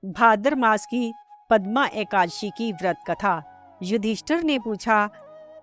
भाद्र मास की पद्मा एकादशी की व्रत कथा। युधिष्ठिर ने पूछा,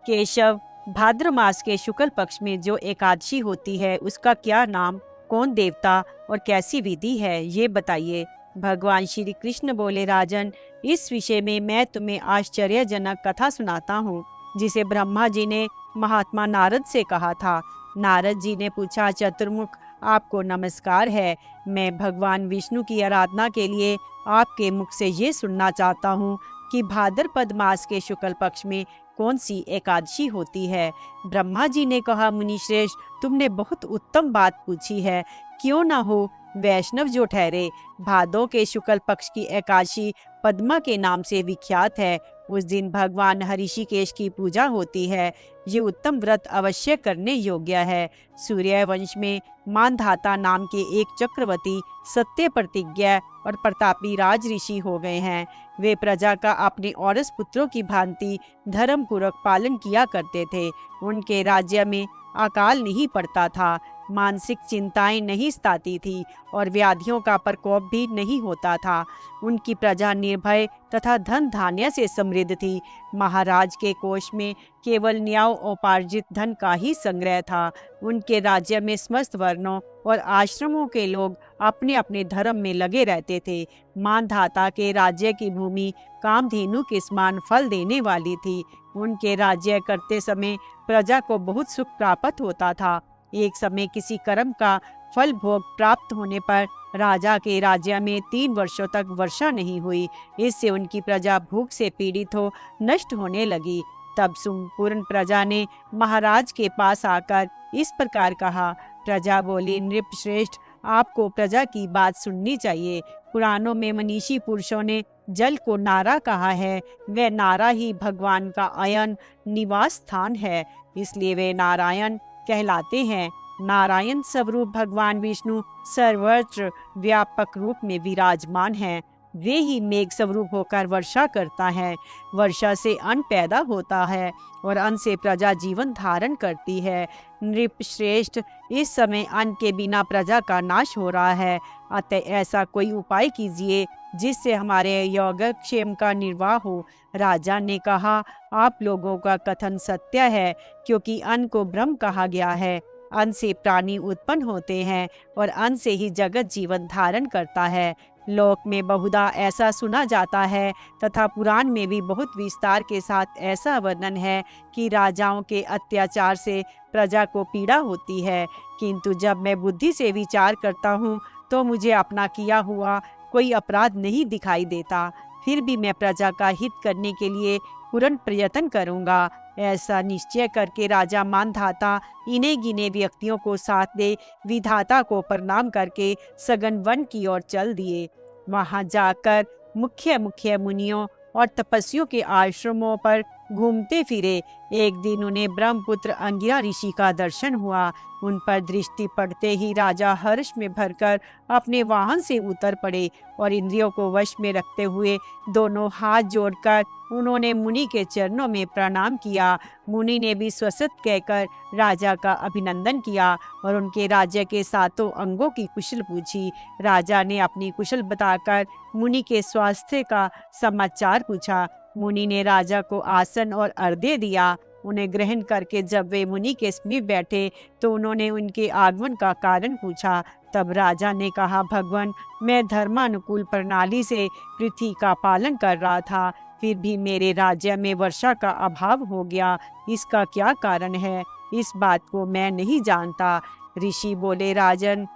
केशव, भाद्र मास के शुक्ल पक्ष में जो एकादशी होती है उसका क्या नाम, कौन देवता और कैसी विधि है, ये बताइए। भगवान श्री कृष्ण बोले, राजन, इस विषय में मैं तुम्हें आश्चर्यजनक कथा सुनाता हूँ जिसे ब्रह्मा जी ने महात्मा नारद से कहा था। नारद जी ने पूछा, चतुर्मुख, आपको नमस्कार है। मैं भगवान विष्णु की आराधना के लिए आपके मुख से ये सुनना चाहता हूँ कि भाद्रपद मास के शुक्ल पक्ष में कौन सी एकादशी होती है। ब्रह्मा जी ने कहा, मुनिश्रेष्ठ, तुमने बहुत उत्तम बात पूछी है। क्यों ना हो वैष्णव जो ठहरे। भादो के शुक्ल पक्ष की एकादशी पद्मा के नाम से विख्यात है। उस दिन भगवान हरिषिकेश की पूजा होती है। ये उत्तम व्रत अवश्य करने योग्य है। सूर्यवंश में मानधाता नाम के एक चक्रवर्ती सत्य प्रतिज्ञा और प्रतापी राज ऋषि हो गए हैं। वे प्रजा का अपने औरस पुत्रों की भांति धर्म पूर्वक पालन किया करते थे। उनके राज्य में अकाल नहीं पड़ता था, मानसिक चिंताएं नहीं सताती थी और व्याधियों का प्रकोप भी नहीं होता था। उनकी प्रजा निर्भय तथा धन धान्य से समृद्ध थी। महाराज के कोष में केवल न्याय उपार्जित धन का ही संग्रह था। उनके राज्य में समस्त वर्णों और आश्रमों के लोग अपने अपने धर्म में लगे रहते थे। मानधाता के राज्य की भूमि कामधेनु के समान फल देने वाली थी। उनके राज्य करते समय प्रजा को बहुत सुख प्राप्त होता था। एक समय किसी कर्म का फल भोग प्राप्त होने पर राजा के राज्य में 3 वर्षों तक वर्षा नहीं हुई। इससे उनकी प्रजा भूख से पीड़ित हो नष्ट होने लगी। तब संपूर्ण प्रजा ने महाराज के पास आकर इस प्रकार कहा। प्रजा बोली, नृपश्रेष्ठ, आपको प्रजा की बात सुननी चाहिए। पुराणों में मनीषी पुरुषों ने जल को नारा कहा है। वह नारा ही भगवान का अयन निवास स्थान है, इसलिए वे नारायण कहलाते हैं। नारायण स्वरूप भगवान विष्णु सर्वत्र व्यापक रूप में विराजमान हैं। वे ही मेघ स्वरूप होकर वर्षा करता है। वर्षा से अन्न पैदा होता है और अन्न से प्रजा जीवन धारण करती है। नृपश्रेष्ठ, इस समय अन्न के बिना प्रजा का नाश हो रहा है। अतः ऐसा कोई उपाय कीजिए जिससे हमारे योगक्षेम का निर्वाह हो। राजा ने कहा, आप लोगों का कथन सत्य है, क्योंकि अन्न को ब्रह्म कहा गया है। अन्न से प्राणी उत्पन्न होते हैं और अन्न से ही जगत जीवन धारण करता है। लोक में बहुधा ऐसा सुना जाता है तथा पुराण में भी बहुत विस्तार के साथ ऐसा वर्णन है कि राजाओं के अत्याचार से प्रजा को पीड़ा होती है। किंतु जब मैं बुद्धि से विचार करता हूँ तो मुझे अपना किया हुआ कोई अपराध नहीं दिखाई देता। फिर भी मैं प्रजा का हित करने के लिए पूर्ण प्रयत्न करूँगा। ऐसा निश्चय करके राजा मानधाता इन्हें गिने व्यक्तियों को साथ दे विधाता को प्रणाम करके सघन वन की ओर चल दिए। वहां जाकर मुख्य मुख्य मुनियों और तपस्वियों के आश्रमों पर घूमते फिरे। एक दिन उन्हें ब्रह्मपुत्र अंगिरा ऋषि का दर्शन हुआ। उन पर दृष्टि पड़ते ही राजा हर्ष में भरकर अपने वाहन से उतर पड़े और इंद्रियों को वश में रखते हुए दोनों हाथ जोड़कर उन्होंने मुनि के चरणों में प्रणाम किया। मुनि ने भी स्वसत कहकर राजा का अभिनंदन किया और उनके राज्य के 7 अंगों की कुशल पूछी। राजा ने अपनी कुशल बताकर मुनि के स्वास्थ्य का समाचार पूछा। मुनि ने राजा को आसन और अर्घ्य दिया। उन्हें ग्रहण करके जब वे मुनि के समीप बैठे तो उन्होंने उनके आगमन का कारण पूछा। तब राजा ने कहा, भगवान, मैं धर्मानुकूल प्रणाली से पृथ्वी का पालन कर रहा था, फिर भी मेरे राज्य में वर्षा का अभाव हो गया। इसका क्या कारण है? इस बात को मैं नहीं जानता। ऋषि बोले, राजन,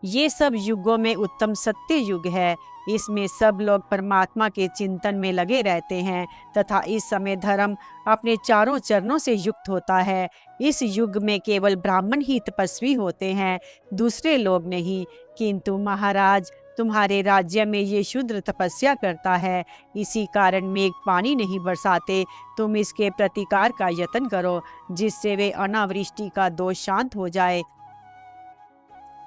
ये सब युगों में उत्तम सत्य युग है। इसमें सब लोग परमात्मा के चिंतन में लगे रहते हैं तथा इस समय धर्म अपने चारों चरणों से युक्त होता है। इस युग में केवल ब्राह्मण ही तपस्वी होते हैं, दूसरे लोग नहीं। किंतु महाराज, तुम्हारे राज्य में ये शूद्र तपस्या करता है, इसी कारण मेघ पानी नहीं बरसाते। तुम इसके प्रतिकार का यत्न करो जिससे वे अनावृष्टि का दोष शांत हो जाए।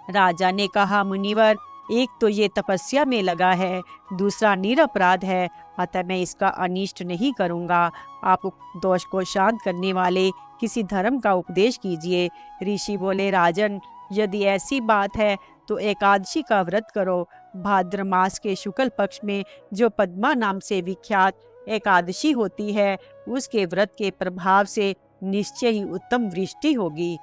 राजा ने कहा, मुनिवर, एक तो ये तपस्या में लगा है, दूसरा निरपराध है, अतः मैं इसका अनिष्ट नहीं करूँगा। आप दोष को शांत करने वाले किसी धर्म का उपदेश कीजिए। ऋषि बोले, राजन, यदि ऐसी बात है तो एकादशी का व्रत करो। भाद्र मास के शुक्ल पक्ष में जो पद्मा नाम से विख्यात एकादशी होती है, उसके व्रत के प्रभाव से निश्चय ही उत्तम वृष्टि होगी।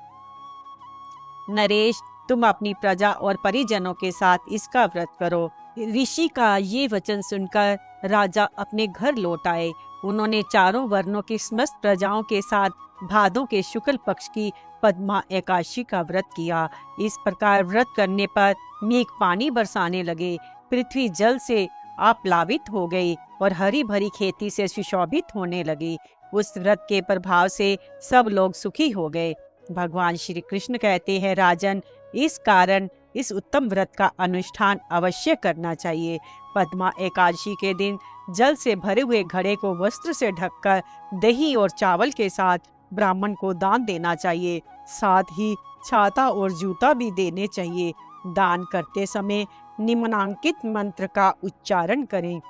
नरेश, तुम अपनी प्रजा और परिजनों के साथ इसका व्रत करो। ऋषि का ये वचन सुनकर राजा अपने घर लौट आए। उन्होंने चारों वर्णों की समस्त प्रजाओं के साथ भादों के शुक्ल पक्ष की पद्मा एकादशी का व्रत किया। इस प्रकार व्रत करने पर मेघ पानी बरसाने लगे, पृथ्वी जल से आप्लावित हो गई और हरी भरी खेती से सुशोभित होने लगी। उस व्रत के प्रभाव से सब लोग सुखी हो गए। भगवान श्री कृष्ण कहते हैं, राजन, इस कारण इस उत्तम व्रत का अनुष्ठान अवश्य करना चाहिए। पद्मा एकादशी के दिन जल से भरे हुए घड़े को वस्त्र से ढककर दही और चावल के साथ ब्राह्मण को दान देना चाहिए। साथ ही छाता और जूता भी देने चाहिए। दान करते समय निम्नांकित मंत्र का उच्चारण करें।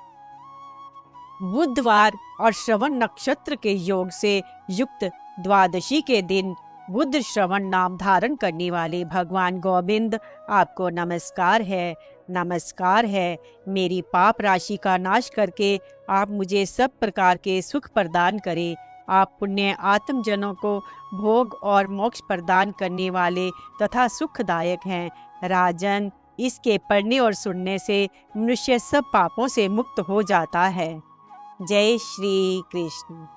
बुधवार और श्रवण नक्षत्र के योग से युक्त द्वादशी के दिन बुध श्रवण नाम धारण करने वाले भगवान गोविंद, आपको नमस्कार है, नमस्कार है। मेरी पाप राशि का नाश करके आप मुझे सब प्रकार के सुख प्रदान करें। आप पुण्य आत्मजनों को भोग और मोक्ष प्रदान करने वाले तथा सुखदायक हैं। राजन, इसके पढ़ने और सुनने से मनुष्य सब पापों से मुक्त हो जाता है। जय श्री कृष्ण।